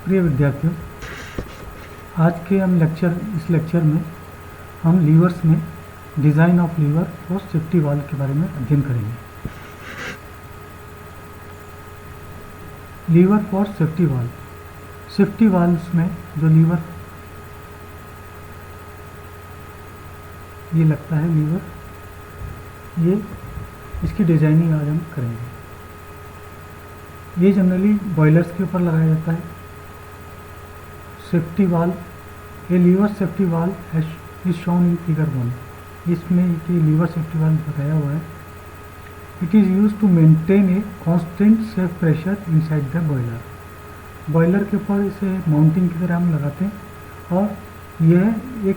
प्रिय विद्यार्थियों, आज के इस लेक्चर में हम लीवर्स में डिज़ाइन ऑफ लीवर और सेफ्टी वाल्व के बारे में अध्ययन करेंगे। Lever for safety valve. Safety valves में जो लीवर ये लगता है लीवर, ये इसकी डिज़ाइनिंग आज हम करेंगे। ये जनरली बॉयलर्स के ऊपर लगाया जाता है। Safety valve, a lever safety valve is shown in figure 1। इसमें ये लीवर सेफ्टी वाल्व बताया हुआ है। It is use to maintain a constant safe pressure inside the boiler. Boiler के ऊपर इसे माउंटिंग की तरह हम लगाते हैं और यह एक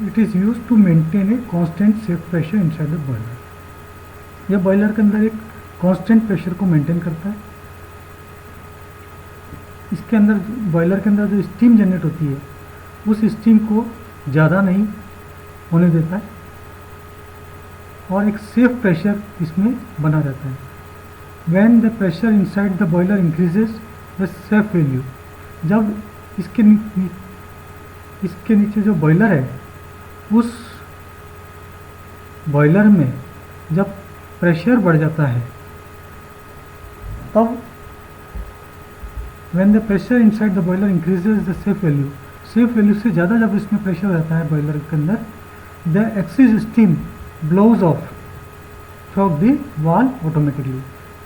it is use to maintain a constant safe pressure inside the boiler. यह बॉयलर के अंदर एक कांस्टेंट प्रेशर को मेंटेन करता है। इसके अंदर बॉयलर के अंदर जो स्टीम जनरेट होती है उस स्टीम को ज़्यादा नहीं होने देता है और एक सेफ प्रेशर इसमें बना रहता है। When the pressure inside the boiler increases the safe value, जब इसके नीचे जो बॉयलर है उस बॉयलर में जब प्रेशर बढ़ जाता है तब when the pressure inside the boiler increases the safe value से ज़्यादा जब इसमें प्रेशर रहता है बॉयलर के अंदर, the excess steam blows off from the valve automatically.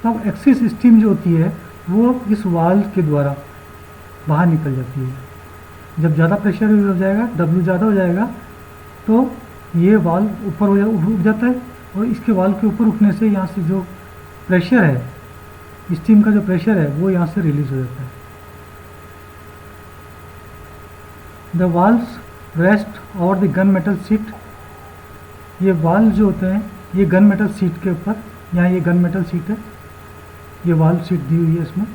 तब एक्सेस स्टीम जो होती है वो इस वाल्व के द्वारा बाहर निकल जाती है। जब ज़्यादा प्रेशर हो जाएगा, W ज़्यादा हो जाएगा, तो ये वाल्व ऊपर उठ जाता है और इसके वाल्व के ऊपर उठने से यहाँ से जो प्रेशर है, स्टीम का जो प्रेशर है वो यहाँ से रिलीज हो जाता है। द वाल्व्स रेस्ट और द गन मेटल सीट। ये वाल्व जो होते हैं ये गन मेटल सीट के ऊपर, यहाँ ये गन मेटल सीट है, ये वाल्व सीट दी हुई है इसमें।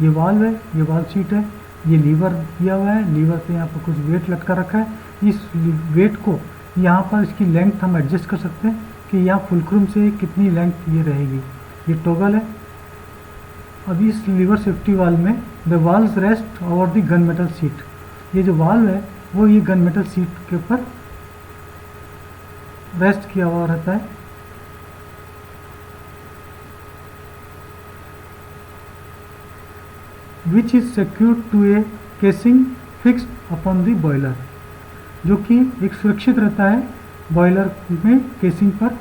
ये वाल्व है, ये वाल्व सीट है, ये लीवर दिया हुआ है। लीवर पे यहाँ पर कुछ वेट लटका रखा है। इस वेट को यहाँ पर इसकी लेंथ हम एडजस्ट कर सकते हैं कि यहाँ फुलक्रूम से कितनी लेंथ ये रहेगी। ये टॉगल है। अब इस लीवर सेफ्टी वाल्व में the valves rest over the gun metal seat. ये जो वाल्व है वो ये गन मेटल सीट के ऊपर रेस्ट किया हुआ रहता है। Which is secured to a casing fixed upon the boiler, जो कि एक सुरक्षित रहता है बॉयलर में केसिंग पर।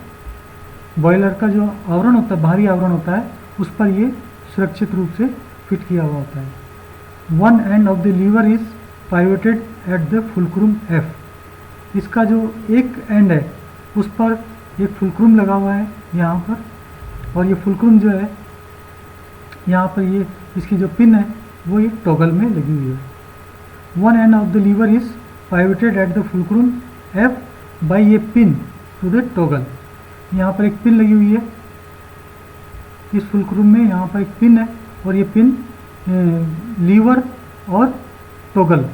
बॉयलर का जो आवरण होता है, बाहरी आवरण होता है, उस पर ये सुरक्षित रूप से फिट किया हुआ होता है। One end of the lever is pivoted at the fulcrum f. इसका जो एक एंड है उस पर एक फुलक्रूम लगा हुआ है यहाँ पर, और ये फुलक्रूम जो है यहाँ पर ये इसकी जो पिन है वो एक टॉगल में लगी हुई है। One end of the lever is pivoted at the fulcrum f by a pin to the toggle. यहाँ पर एक पिन लगी हुई है इस फुलक्रूम में, यहाँ पर एक पिन है और ये पिन लीवर और टॉगल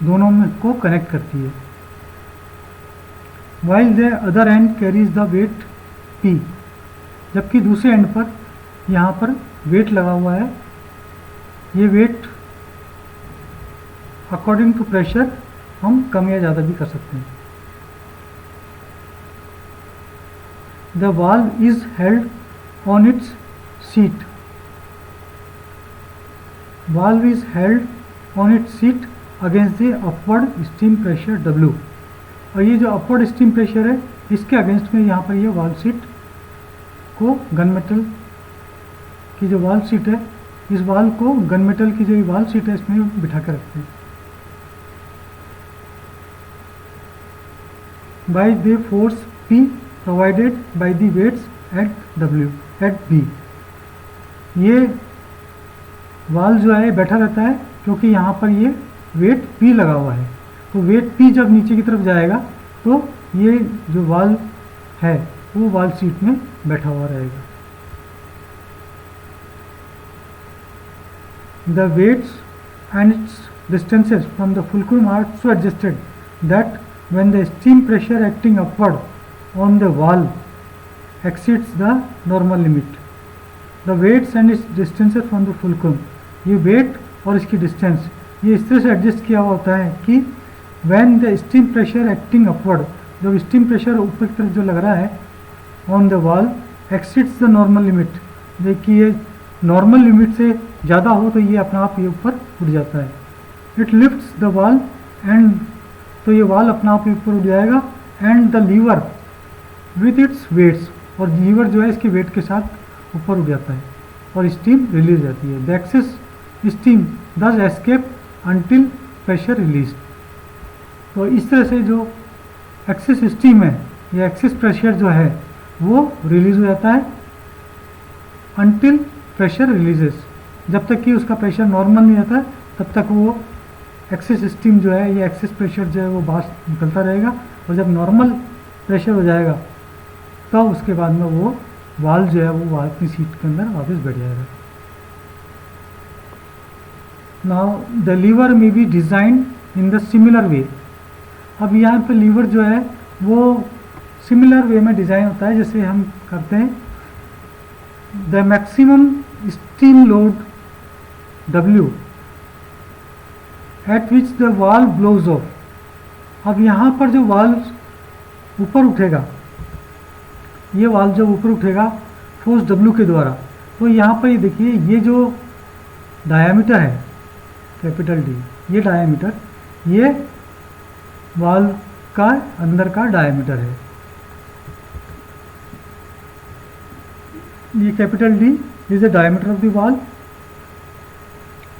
दोनों में को कनेक्ट करती है। While the other end carries the weight P, जबकि दूसरे एंड पर यहाँ पर वेट लगा हुआ है। ये वेट अकॉर्डिंग टू प्रेशर हम कम या ज़्यादा भी कर सकते हैं। The valve is held on it's seat. Valve is held on it's seat against the upward steam pressure W। और ये जो अपवर्ड स्टीम प्रेशर है इसके अगेंस्ट में यहाँ पर ये वाल्व सीट को गन मेटल की जो वाल्व सीट है, इस वाल्व को गन मेटल की जो वाल्व सीट है इसमें बिठा कर रखते हैं। By the force P provided by the weights at B। ये वाल्व जो है बैठा रहता है क्योंकि यहाँ पर ये वेट P लगा हुआ है। तो वेट P जब नीचे की तरफ जाएगा तो ये जो वाल्व है वो वाल्व सीट में बैठा हुआ रहेगा। The weights and its distances from the fulcrum are so adjusted that when the steam pressure acting upward on the valve exceeds the normal limit. The weights and its distances from the fulcrum ये wait और इसकी distance ये इस तरह से adjust किया हुआ होता है कि when the steam pressure acting upward, जब स्टीम प्रेशर ऊपर की तरफ जो लग रहा है on the wall exceeds the normal limit, देखिए ये नॉर्मल लिमिट से ज़्यादा हो तो ये अपना आप ये ऊपर उठ जाता है। It lifts the valve end, तो ये वॉल अपना आप ऊपर उठ जाएगा, and the lever with its weights, और लीवर जो है इसके वेट के साथ ऊपर उठ जाता है और स्टीम रिलीज हो जाती है। द एक्सेस स्टीम दस एस्केप अंटिल प्रेशर रिलीज। तो इस तरह से जो एक्सेस स्टीम है या एक्सेस प्रेशर जो है वो रिलीज हो जाता है अंटिल प्रेशर रिलीजेस, जब तक कि उसका प्रेशर नॉर्मल नहीं आता तब तक वो एक्सेस स्टीम जो है या एक्सेस प्रेशर जो है वो बाहर निकलता रहेगा, और जब नॉर्मल प्रेशर हो जाएगा तो उसके बाद में वो वाल्व जो है वो अपनी सीट के अंदर वापस बैठ जाएगा। नाउ द लीवर में be design in the similar way. अब यहाँ पर लीवर जो है वो सिमिलर वे में डिज़ाइन होता है जैसे हम करते हैं। The maximum steam load W at which the valve blows off. अब यहाँ पर जो वाल्व ऊपर उठेगा, ये वाल्व जब ऊपर उठेगा फोर्स W के द्वारा, तो यहाँ पर ये देखिए ये जो डायामीटर है कैपिटल D, ये डायामीटर ये वाल्व का अंदर का डायामीटर है, ये capital D is the diameter of the valve,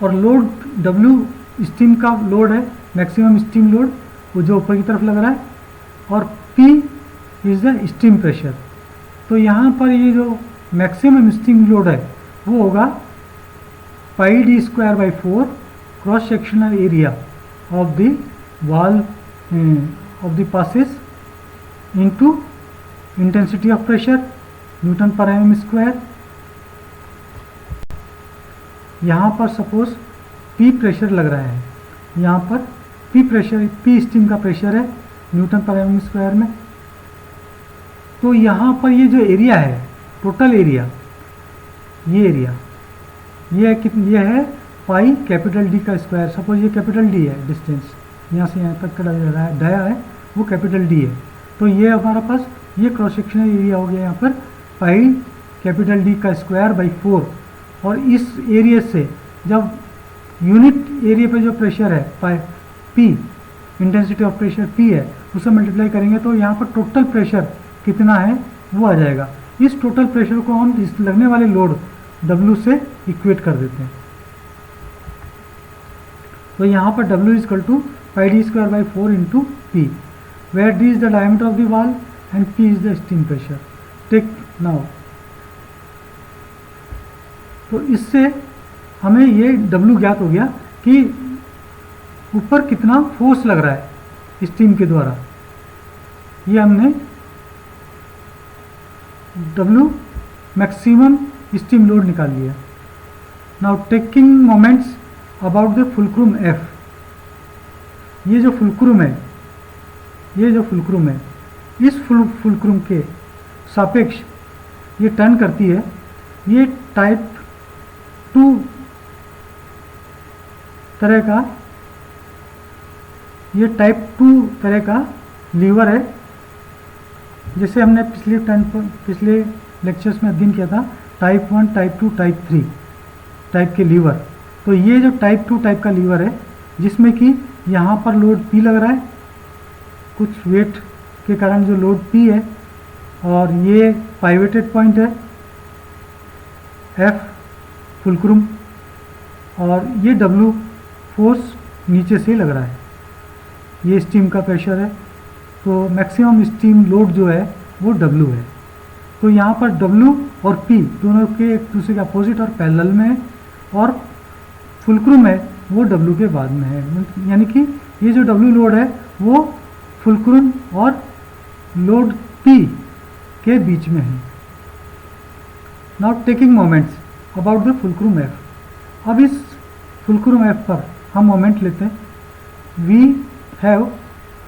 और लोड W स्टीम का लोड है, मैक्सिमम स्टीम लोड वो जो ऊपर की तरफ लग रहा है, और P is the steam pressure. तो यहाँ पर ये जो मैक्सिमम स्टीम लोड है वो होगा पाई D square by 4 cross sectional area of the valve of the passes into intensity of pressure Newton पर एम स्क्वायर। यहाँ पर सपोज P प्रेशर लग रहा है, यहाँ पर P प्रेशर, P स्टीम का प्रेशर है न्यूटन पर एम स्क्वायर में। तो यहाँ पर ये जो एरिया है टोटल एरिया, ये एरिया ये है कितनी, ये है पाई कैपिटल D का स्क्वायर। सपोज ये कैपिटल D है, डिस्टेंस यहाँ से यहाँ तक का डाया है वो कैपिटल D है, तो ये हमारा पास ये क्रॉस सेक्शनल एरिया हो गया यहाँ पर पाई कैपिटल D का स्क्वायर बाई 4। और इस एरिया से जब यूनिट एरिया पे जो प्रेशर है पाई P, intensity of pressure P है, उसे मल्टीप्लाई करेंगे तो यहाँ पर टोटल प्रेशर कितना है वो आ जाएगा। इस टोटल प्रेशर को हम इस लगने वाले लोड W से इक्वेट कर देते हैं। तो यहाँ पर W is equal to pi D square by 4 into P, where D is the diameter of the valve and P is the steam pressure. Take now, तो इससे हमें ये W ज्ञात हो गया कि ऊपर कितना फोर्स लग रहा है स्टीम के द्वारा, ये हमने W मैक्सिमम स्टीम लोड निकाल लिया। Now taking moments about the fulcrum F। ये जो फुलक्रूम है, ये जो फुलक्रूम है, इस फुलक्रूम के सापेक्ष ये टर्न करती है। ये टाइप 2 तरह का, ये टाइप 2 तरह का लीवर है, जैसे हमने पिछले लेक्चर्स में अध्ययन किया था टाइप 1, टाइप 2, टाइप 3 टाइप के लीवर। तो ये जो टाइप 2 टाइप का लीवर है जिसमें कि यहाँ पर लोड P लग रहा है, कुछ वेट के कारण जो लोड P है, और ये पाइवेटेड पॉइंट है F फुलक्रूम, और ये W फोर्स नीचे से लग रहा है, ये स्टीम का प्रेशर है। तो मैक्सिमम स्टीम लोड जो है वो W है। तो यहाँ पर W और P दोनों के एक दूसरे के अपोजिट और पैरेलल में है, और फुलक्रूम है वो W के बाद में है, यानी कि ये जो W लोड है वो फुलक्रूम और लोड P के बीच में है। Now taking moments about the fulcrum F। अब इस फुलक्रूम F पर हम मोमेंट लेते हैं। We have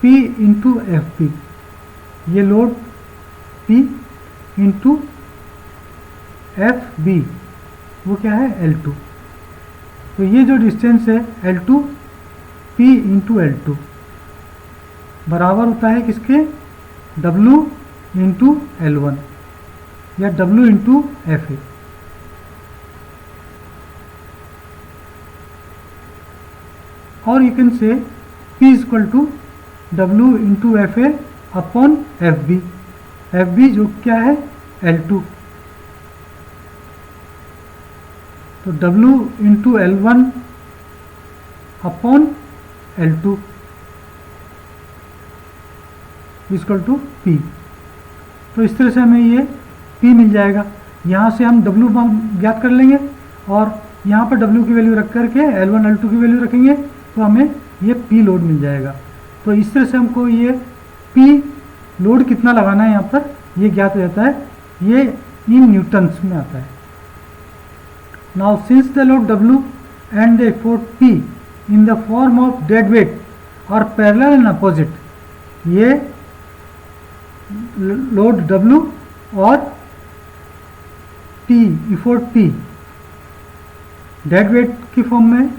P into FP, ये लोड P इंटू FB, वो क्या है L2। तो ये जो डिस्टेंस है L2 P इंटू L2 बराबर होता है किसके, W इंटू L1 या W इंटू FA। और you can say P is equal to W into FA upon FB। FB जो क्या है L2, तो W into L1 upon L2 equal to P। तो इस तरह से हमें ये P मिल जाएगा। यहाँ से हम W ज्ञात कर लेंगे और यहाँ पर W की वैल्यू रख करके L1 L2 की वैल्यू रखेंगे तो हमें ये P लोड मिल जाएगा। तो इस तरह से हमको ये P लोड कितना लगाना है यहाँ पर ये ज्ञात हो जाता है, ये इन न्यूटन्स में आता है। Now since the load W and the effort P in the form of dead weight और पैरेलल एंड अपोजिट, ये लोड W और P effort P dead weight की फॉर्म में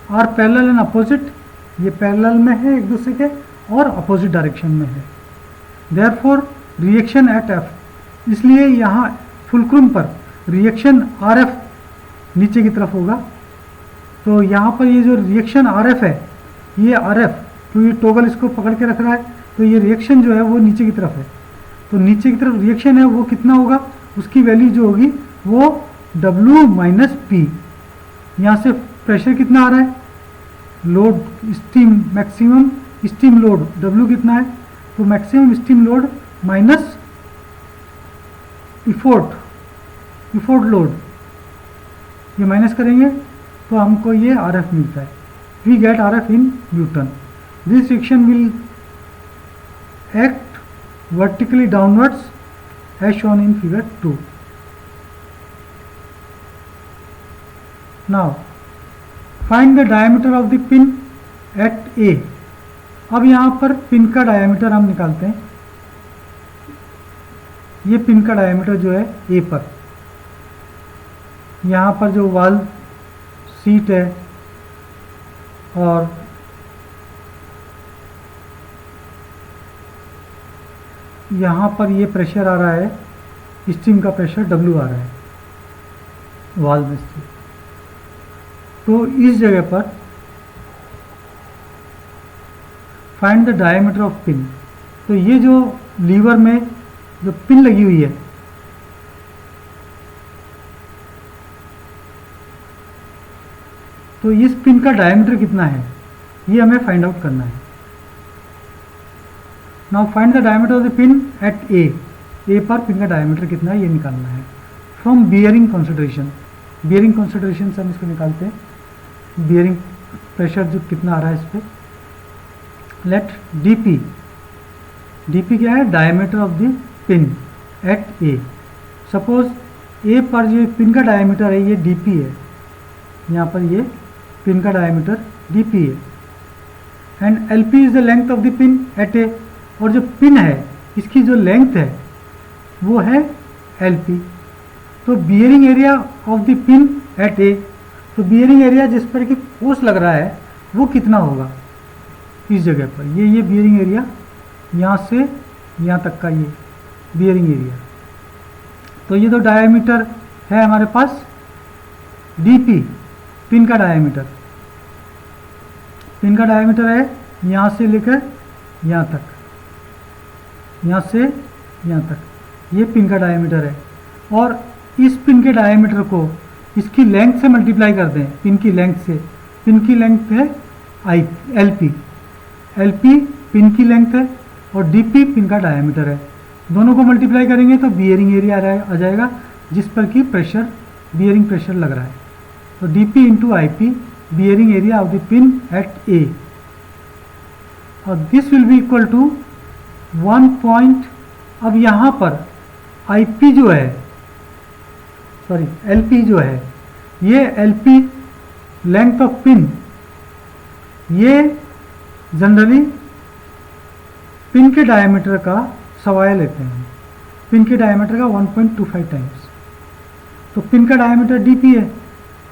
और पैरेलल एंड अपोजिट, ये पैरेलल में है एक दूसरे के और अपोजिट डायरेक्शन में है। देयरफॉर रिएक्शन एट F, इसलिए यहाँ फुलक्रुम पर रिएक्शन RF नीचे की तरफ होगा। तो यहाँ पर ये जो रिएक्शन RF है, ये RF क्योंकि टॉगल इसको पकड़ के रख रहा है, तो ये रिएक्शन जो है वो नीचे की तरफ है। तो नीचे की तरफ रिएक्शन है वो कितना होगा, उसकी वैल्यू जो होगी वो W माइनस P। यहाँ से प्रेशर कितना आ रहा है, load steam maximum steam load W कितना है, तो maximum steam load minus effort load, ये माइनस करेंगे तो हमको ये RF मिलता है। We get RF in newton. This reaction will act vertically downwards as shown in figure 2। Now find the diameter of the pin at A। अब यहाँ पर पिन का डायमीटर हम निकालते हैं। ये पिन का डायमीटर जो है A पर, यहाँ पर जो वाल्व सीट है और यहाँ पर ये प्रेशर आ रहा है, स्टीम का प्रेशर W आ रहा है वाल्व में से। तो इस जगह पर find the diameter of pin, तो ये जो लीवर में जो पिन लगी हुई है, तो इस पिन का डायमीटर कितना है ये हमें फाइंड आउट करना है। Now find the diameter of the pin at A पर पिन का डायमीटर कितना है ये निकालना है from bearing consideration. Bearing consideration से हम इसको निकालते हैं, बियरिंग प्रेशर जो कितना आ रहा है इस पर। लेट DP क्या है, diameter of the pin at A। Suppose A पर जो पिन का डायमीटर है ये DP है, यहाँ पर ये पिन का डायमीटर DP है and LP is the length of the pin at A। और जो पिन है इसकी जो लेंथ है वो है LP। तो bearing area of the pin at A, तो बियरिंग एरिया जिस पर कि फोर्स लग रहा है वो कितना होगा इस जगह पर, ये बियरिंग एरिया यहाँ से यहाँ तक का ये बियरिंग एरिया। तो ये तो डायमीटर है हमारे पास DP, पिन का डायमीटर। पिन का डायमीटर है यहाँ से लेकर यहाँ तक, यहाँ से यहाँ तक, ये पिन का डायमीटर है। और इस पिन के डायमीटर को इसकी लेंथ से मल्टीप्लाई कर दें, पिन की लेंथ से। पिन की लेंथ है LP पिन की लेंथ है और DP पिन का डायमीटर है। दोनों को मल्टीप्लाई करेंगे तो बियरिंग एरिया आ जाएगा जिस पर कि प्रेशर बियरिंग प्रेशर लग रहा है। तो DP into IP bearing area of the pin at A, और this will be equal to 1 point. अब यहाँ पर IP जो है, सॉरी LP जो है, ये LP लेंथ ऑफ पिन, ये जनरली पिन के डायमीटर का सवाया लेते हैं, पिन के डायमीटर का 1.25 टाइम्स। तो पिन का डायमीटर DP है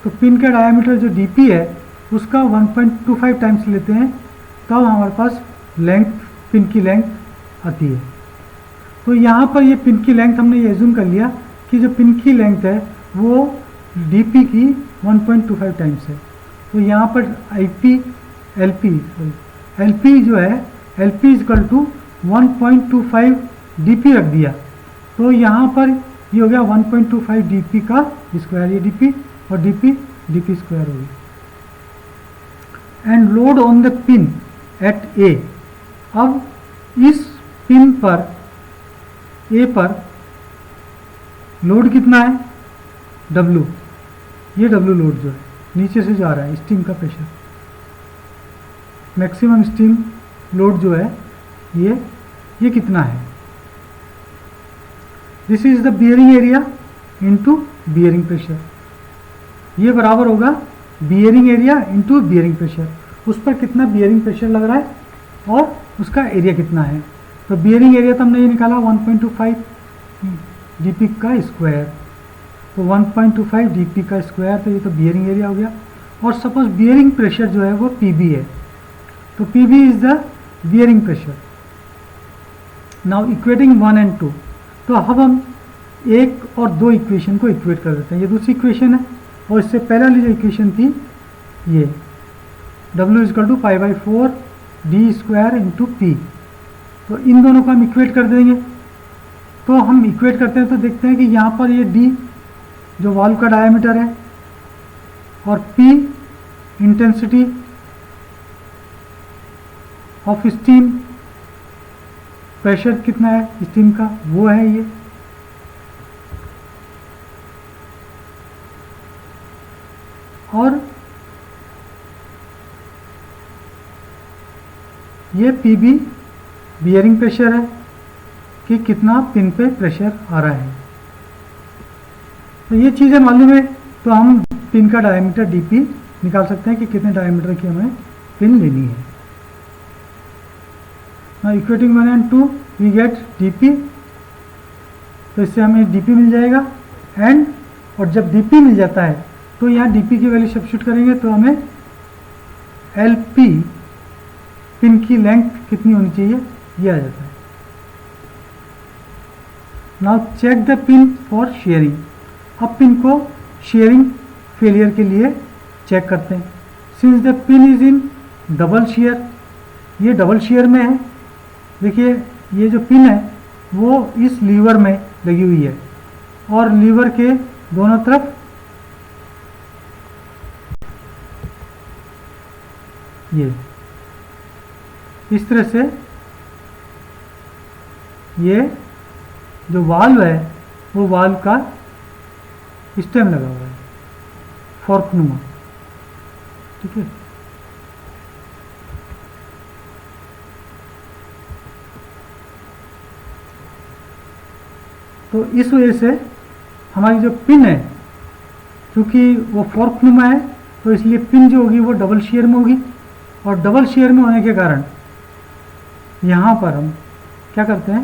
तो पिन का डायमीटर जो डीपी है उसका 1.25 टाइम्स लेते हैं, तब हमारे पास लेंथ, पिन की लेंथ आती है। तो यहाँ पर ये पिन की लेंथ हमने ये एज्यूम कर लिया कि जो पिन की लेंथ है वो डीपी की 1.25 टाइम्स है। तो यहाँ पर एलपी जो है एलपी इजकल टू 1.25 डीपी रख दिया। तो यहाँ पर ये हो गया 1.25 डीपी का स्क्वायर, ये डीपी और डीपी स्क्वायर हो गया। And load on the pin at a, अब इस पिन पर ए पर लोड कितना है W, ये W लोड जो है नीचे से जा रहा है, स्टीम का प्रेशर, मैक्सिमम स्टीम लोड जो है ये कितना है, this is the bearing area into bearing pressure, ये बराबर होगा bearing area into bearing pressure, उस पर कितना बियरिंग प्रेशर लग रहा है और उसका एरिया कितना है। तो बियरिंग एरिया तो हमने ये निकाला 1.25 डीपी का स्क्वायर, तो 1.25 डीपी का स्क्वायर, तो ये तो बियरिंग एरिया हो गया। और सपोज बियरिंग प्रेशर जो है वो पीबी है, तो PB is the bearing pressure. Now equating 1 and 2, तो अब हम 1 और 2 इक्वेशन को इक्वेट कर देते हैं। ये दूसरी इक्वेशन है और इससे पहले वाली जो इक्वेशन थी ये W is equal to π/4 d square into p, तो इन दोनों को हम इक्वेट कर देंगे। तो हम इक्वेट करते हैं तो देखते हैं कि यहाँ पर ये डी जो वाल्व का डायमीटर है और P intensity of steam, pressure कितना है स्टीम का वो है ये, और ये पीबी बियरिंग प्रेशर है कि कितना पिन पे प्रेशर आ रहा है। तो ये चीज़ें मालूम है तो हम पिन का डायमीटर डीपी निकाल सकते हैं कि कितने डायमीटर की हमें पिन लेनी है। ना equating 1 and 2 we get DP, तो इससे हमें डीपी मिल जाएगा। एंड और जब डीपी मिल जाता है तो यहाँ डीपी की वैल्यू सब्स्टिट्यूट करेंगे तो हमें एलपी पिन की लेंथ कितनी होनी चाहिए ये आ जाता है। Now check the pin for shearing, अब पिन को शेयरिंग फेलियर के लिए चेक करते हैं। Since the pin is in double shear, ये डबल शेयर में है, देखिए ये जो पिन है वो इस लीवर में लगी हुई है और लीवर के दोनों तरफ ये इस तरह से ये जो वाल्व है वो वाल्व का स्टेम लगा हुआ है फॉर्क नुमा, ठीक है। तो इस वजह से हमारी जो पिन है क्योंकि वो फॉर्क नुमा है तो इसलिए पिन जो होगी वो डबल शेयर में होगी, और डबल शेयर में होने के कारण यहाँ पर हम क्या करते हैं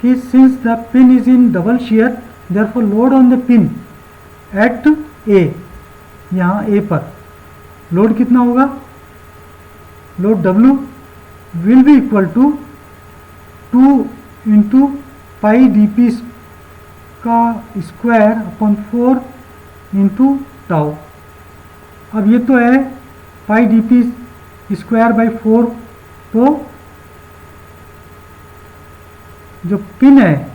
कि since the pin is in double shear therefore load on the pin at a, यहाँ ए पर लोड कितना होगा, load W will be equal to 2 into pi dp का स्क्वायर अपॉन 4 इंटू टाउ। अब ये तो है पाई डीपी स्क्वायर बाई 4, तो जो पिन है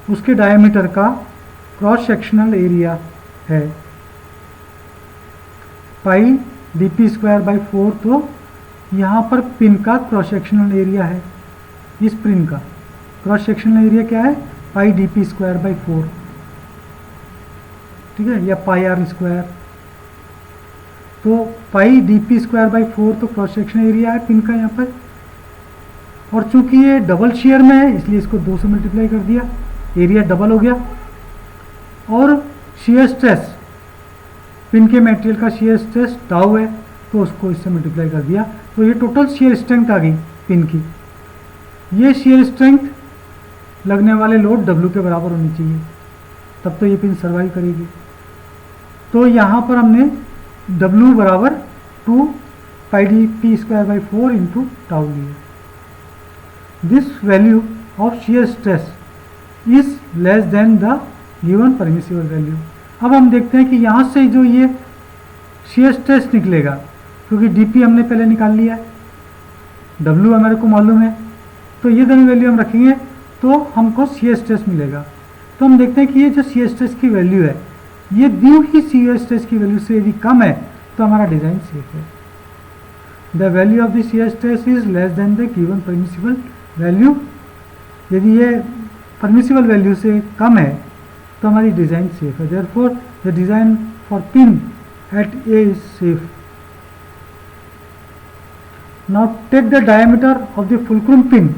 उसके डायमीटर का क्रॉस सेक्शनल एरिया है पाई डीपी स्क्वायर बाई 4, तो यहाँ पर पिन का क्रॉस सेक्शनल एरिया है, इस पिन का क्रॉस सेक्शनल एरिया क्या है पाई डीपी स्क्वायर बाई 4, ठीक है, या पाई आर स्क्वायर। तो पाई डीपी स्क्वायर बाई 4 तो क्रॉस सेक्शनल एरिया है पिन का यहाँ पर, और चूंकि ये डबल शेयर में है इसलिए इसको 2 से मल्टीप्लाई कर दिया, एरिया डबल हो गया। और शेयर स्ट्रेस, पिन के मटेरियल का शेयर स्ट्रेस टाउ है तो उसको इससे मल्टीप्लाई कर दिया, तो ये टोटल शेयर स्ट्रेंथ आ गई पिन की। ये शेयर स्ट्रेंथ लगने वाले लोड W के बराबर होनी चाहिए, तब तो ये पिन सर्वाइव करेगी। तो यहाँ पर हमने W बराबर 2 pi d p square by 4 into tau लिया। This value of shear stress is less than the given permissible value. अब हम देखते हैं कि यहाँ से जो ये शियर स्ट्रेस निकलेगा, क्योंकि डीपी हमने पहले निकाल लिया है, डब्ल्यू हमारे को मालूम है, तो ये दोनों वैल्यू हम रखेंगे तो हमको शियर स्ट्रेस मिलेगा। तो हम देखते हैं कि ये जो शियर स्ट्रेस की वैल्यू है, ये दी हुई शियर स्ट्रेस की वैल्यू से यदि कम है तो हमारा डिज़ाइन सेफ है। The value of the shear stress is less than the given permissible value. यदि ये परमिसिबल वैल्यू से कम है तो हमारी डिज़ाइन सेफ है। Therefore the design for pin at a is safe. Now take the diameter of the fulcrum pin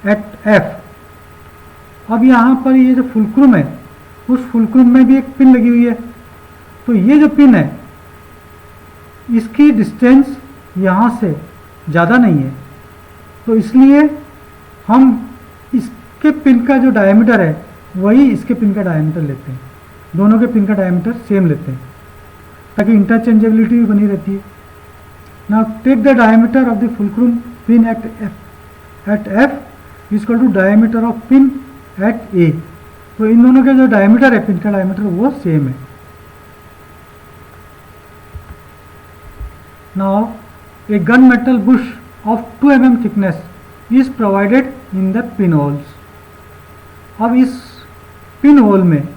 at f. अब यहाँ पर ये जो फुलक्रूम है, उस फुलक्रूम में भी एक पिन लगी हुई है, तो ये जो पिन है इसकी डिस्टेंस यहाँ से ज़्यादा नहीं है, तो इसलिए हम इसके पिन का जो डायमीटर है वही इसके पिन का डायमीटर लेते हैं। दोनों के पिन का डायमीटर सेम लेते हैं ताकि इंटरचेंजेबिलिटी भी बनी रहती है। Now take the diameter of the fulcrum pin at f equal to diameter of pin at a. तो इन दोनों के जो डायमीटर है, पिन का डायमीटर, वो सेम है। Now a gun metal Bush of 2 mm thickness is provided in the pin holes. अब इस पिन होल में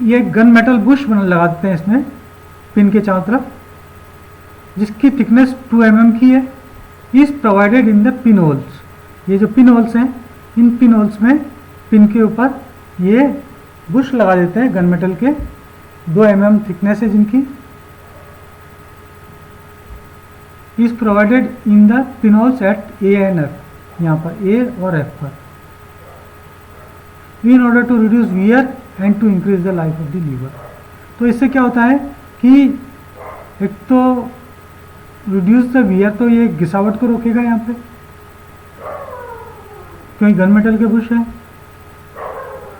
ये गन मेटल बुश लगा देते हैं इसमें पिन के चारों तरफ, जिसकी थिकनेस 2 mm की है। Is provided in the pin holes. ये जो पिन होल्स हैं, इन पिन होल्स में पिन के ऊपर ये बुश लगा देते हैं गन मेटल के, 2 mm थिकनेस है जिनकी। Is provided in the pin holes at A and F, यहाँ पर ए और एफ पर, in order to reduce wear and to increase the life of the lever. तो इससे क्या होता है कि एक तो रिड्यूस द वियर, तो ये घिसावट को रोकेगा यहाँ पे, क्योंकि गन मेटल के बुश है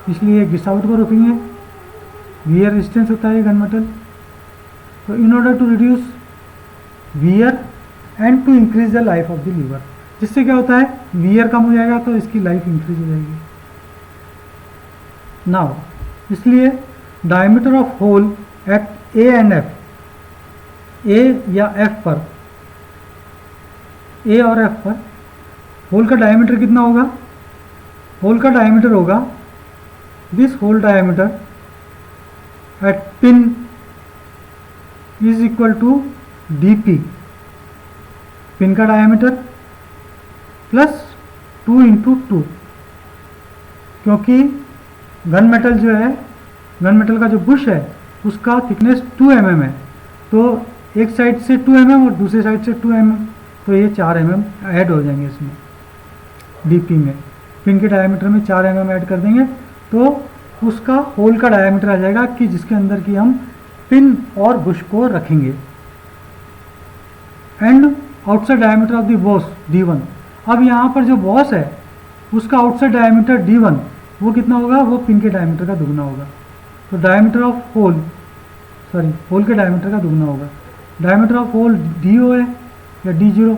इसलिए घिसावट को रोकेंगे। वियर रेजिस्टेंस होता है गन मेटल। तो in order to reduce wear and to increase the life of the lever, जिससे क्या होता है वियर कम हो जाएगा तो इसकी लाइफ इंक्रीज हो जाएगी। नाउ इसलिए diameter of hole at A and f, a या एफ पर, ए और एफ पर होल का डायमीटर कितना होगा? होल का डायमीटर होगा this hole diameter at pin is equal to D P, pin का डायमीटर प्लस 2 इंटू 2, क्योंकि गन मेटल जो है, गन मेटल का जो बुश है उसका थिकनेस 2 mm है, तो एक साइड से 2 mm और दूसरी साइड से 2 mm, तो ये 4 mm ऐड हो जाएंगे इसमें डीपी में। पिन के डायमीटर में 4 mm ऐड कर देंगे तो उसका होल का डायमीटर आ जाएगा कि जिसके अंदर की हम पिन और बुश को रखेंगे। And outside diameter of the boss D1। अब यहाँ पर जो बॉस है उसका आउटसाइड डायमीटर D1 वो कितना होगा? वो पिन के डायमीटर का दुगना होगा। तो diameter of hole, sorry hole के डायमीटर का दुगना होगा। डायमीटर ऑफ होल DO है या D0,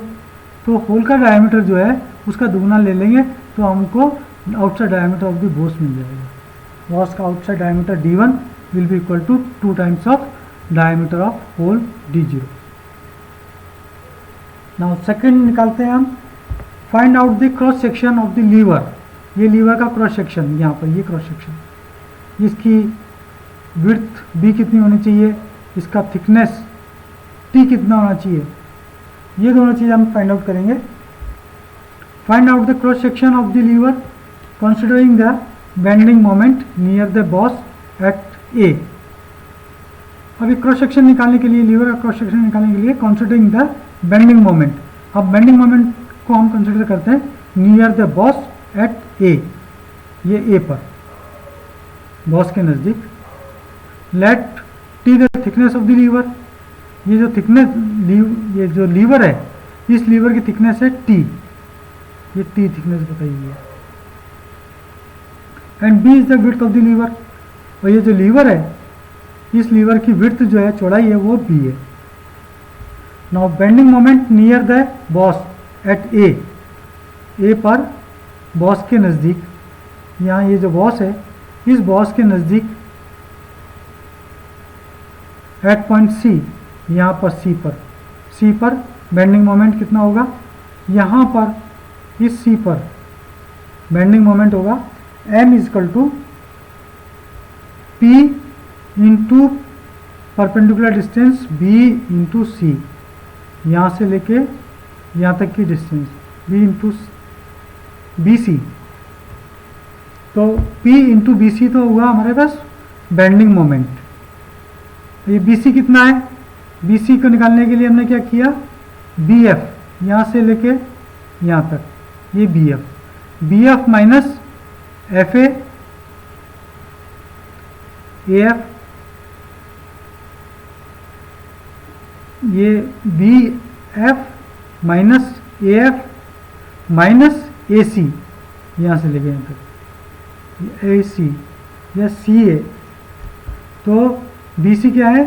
तो होल का डायमीटर जो है उसका दुगना ले लेंगे तो हमको outside diameter of the boss मिल जाएगा। बॉस का outside diameter D1 will be equal to 2 times of diameter of hole D0। Now second निकालते हैं हम, find out the cross section of the lever. ये लीवर का क्रॉस सेक्शन, यहाँ पर ये क्रॉस सेक्शन, इसकी विड्थ B कितनी होनी चाहिए, इसका थिकनेस T कितना होना चाहिए, ये दोनों चीज़ हम फाइंड आउट करेंगे। Find out the cross section of the lever considering the bending moment near the boss at a. अभी क्रॉस सेक्शन निकालने के लिए, लीवर का क्रॉस सेक्शन निकालने के लिए कंसिडरिंग द बेंडिंग मोमेंट, अब बेंडिंग मोमेंट को हम कंसिडर करते हैं near the boss at A, ये ए पर, बॉस के नज़दीक। Let T the thickness of the lever, ये जो थिकनेस, ये जो लीवर है इस लीवर की थिकनेस है T, ये T थिकनेस बताई हुई है। And B is the width of the lever, और ये जो लीवर है इस लीवर की विड्थ जो है, चौड़ाई है, वो बी है। Now bending moment near the boss at a पर, बॉस के नज़दीक, यहाँ ये जो बॉस है, इस बॉस के नज़दीक एट पॉइंट सी, यहाँ पर सी पर बेंडिंग मोमेंट कितना होगा, यहाँ पर इस सी पर बेंडिंग मोमेंट होगा m is equal to p into perpendicular distance b into c, यहाँ से लेके यहाँ तक की distance b into b c. तो p इंटू बी सी तो होगा हमारे पास बेंडिंग मोमेंट। ये बी सी कितना है, बी सी को निकालने के लिए हमने क्या किया, बी एफ, यहाँ से लेके यहाँ तक, ये b f minus f a f, ये b f minus a f minus a c, यहाँ से लेके यहाँ तक ए सी या सी ए। तो बी सी क्या है,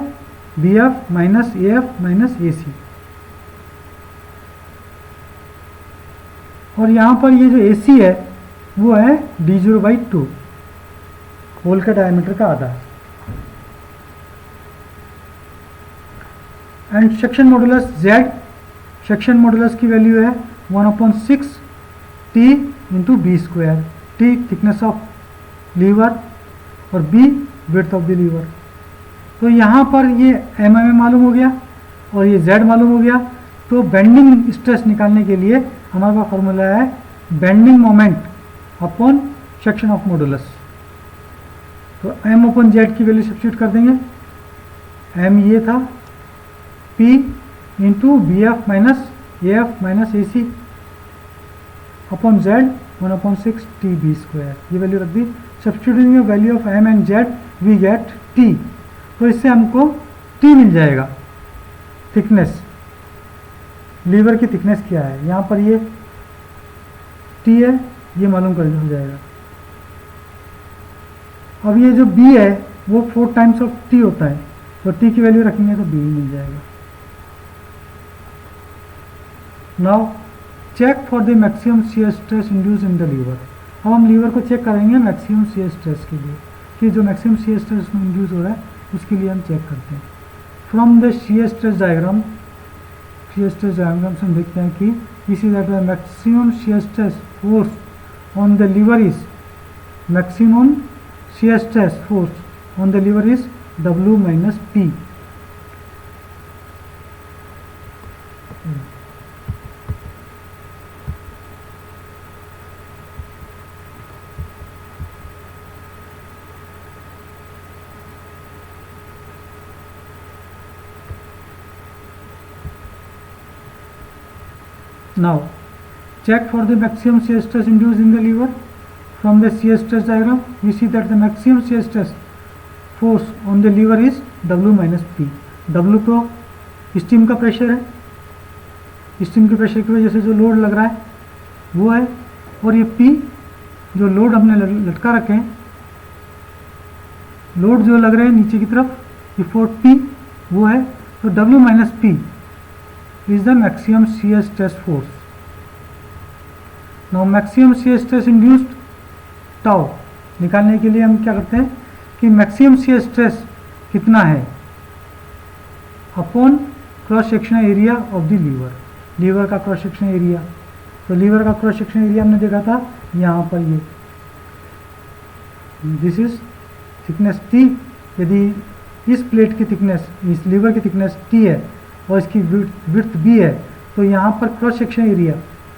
b f minus a f minus a c. और यहाँ पर ये जो ए सी है वो है d0/2, होल का डायमीटर का आधा। एंड section modulus z, section modulus की वैल्यू है 1/6 t into B square. t thickness of lever और b width of the lever. तो यहाँ पर ये mm मालूम हो गया और ये z मालूम हो गया। तो बेंडिंग स्ट्रेस निकालने के लिए हमारे पास फॉर्मूला है bending moment upon section of modulus. तो m/z की वैल्यू सब्स्टिट्यूट कर देंगे, m ये था, p into b f minus a f minus a c upon z 1/6 t b square, ये वैल्यू रख दी। Substituting value of m and z we get t। तो इससे हमको t मिल जाएगा, थिकनेस, लीवर की थिकनेस क्या है, यहाँ पर ये t है, ये मालूम कर हो जाएगा। अब ये जो b है वो 4 टाइम्स ऑफ t होता है, तो t की वैल्यू रखेंगे तो b मिल जाएगा। Now check for the maximum shear stress induce in the lever. अब हम लीवर को चेक करेंगे मैक्सिमम शियर स्ट्रेस के लिए, कि जो मैक्सिमम शियर स्ट्रेस में इंड्यूस हो रहा है उसके लिए हम चेक करते हैं। From the shear stress diagram, shear stress diagram से हम देखते हैं कि इसी that the maximum shear stress force on the lever is, maximum shear stress force on the lever is W minus P। Now, check for the maximum shear stress induced in the lever. From the shear stress diagram, we see that the maximum shear stress force on the lever is W minus P। W तो steam का pressure है, steam के pressure की वजह से जो load लग रहा है वो है, और ये P जो लोड हमने लटका रखे हैं, लोड जो लग रहे हैं नीचे की तरफ, ये 4P वो है। तो W minus P is the maximum shear stress force। Now maximum shear stress induced tau निकालने के लिए हम क्या करते हैं कि maximum shear stress कितना है upon cross sectional area of the lever, lever का क्रॉस सेक्शनल एरिया। तो लीवर का क्रॉस सेक्शनल एरिया हमने देखा था यहाँ पर, ये दिस इज थिकनेस T। यदि इस प्लेट की थिकनेस, इस लीवर की थिकनेस T है और इसकी विड्थ B है, तो यहाँ पर क्रॉस सेक्शन एरिया,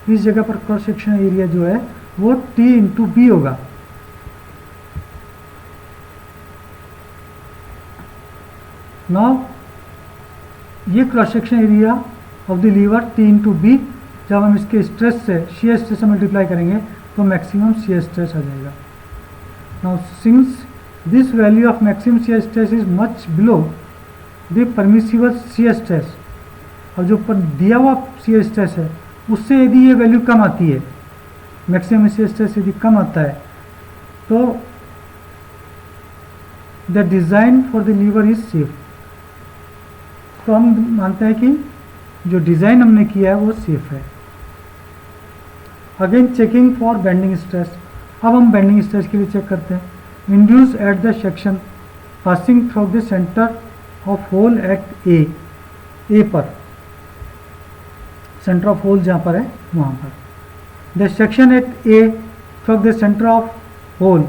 इस जगह पर क्रॉस सेक्शन एरिया जो है वो T इंटू B होगा। नाउ ये cross section area of the lever T into B, जब हम इसके स्ट्रेस से, शियर स्ट्रेस से मल्टीप्लाई करेंगे तो मैक्सिमम शियर स्ट्रेस आ जाएगा। Now since this value of maximum shear stress is much below the permissible shear stress, और जो दिया हुआ शियर स्ट्रेस है उससे यदि ये वैल्यू कम आती है, मैक्सिमम शियर स्ट्रेस यदि कम आता है, तो the design for the lever is safe. तो हम मानते हैं कि जो डिज़ाइन हमने किया है वो सेफ है। Again checking for bending stress. अब हम बेंडिंग स्ट्रेस के लिए चेक करते हैं। Induced at the section passing through the centre of hole at a पर, सेंटर ऑफ होल जहाँ पर है वहाँ पर। The section at a through the centre of hole,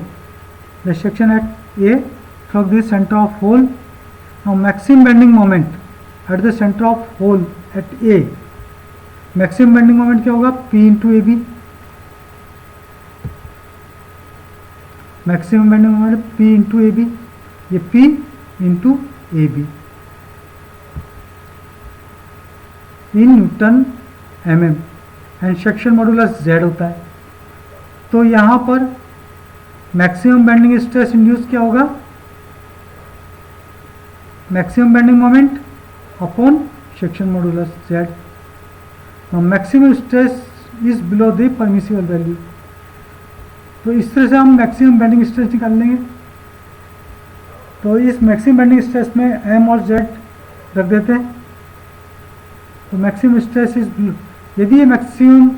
the section at a through the centre of hole. Now maximum bending moment at the centre of hole at a, maximum bending moment क्या होगा? P into A B. Maximum bending moment P into A B, ये P into A B in newton mm and section modulus Z होता है। तो यहाँ पर maximum bending stress induce क्या होगा? Maximum bending moment upon section modulus Z। Maximum stress is below the permissible value. तो इस तरह से हम मैक्सिमम बेंडिंग स्ट्रेस निकाल लेंगे। तो इस मैक्सिमम बेंडिंग स्ट्रेस में M और Z रख देते हैं। तो मैक्सिमम स्ट्रेस इज, यदि ये मैक्सिमम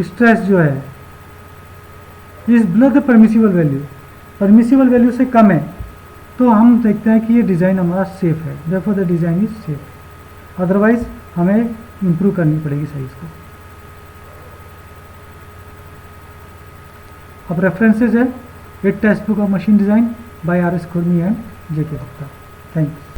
स्ट्रेस जो है is below the permissible value, permissible value से कम है, तो हम देखते हैं कि ये डिज़ाइन हमारा सेफ है। Therefore the design is safe. Otherwise हमें इम्प्रूव करनी पड़ेगी साइज को। अब रेफरेंसेज है, it text book of machine design by RS खुरमी एंड JK गुप्ता। थैंक्स।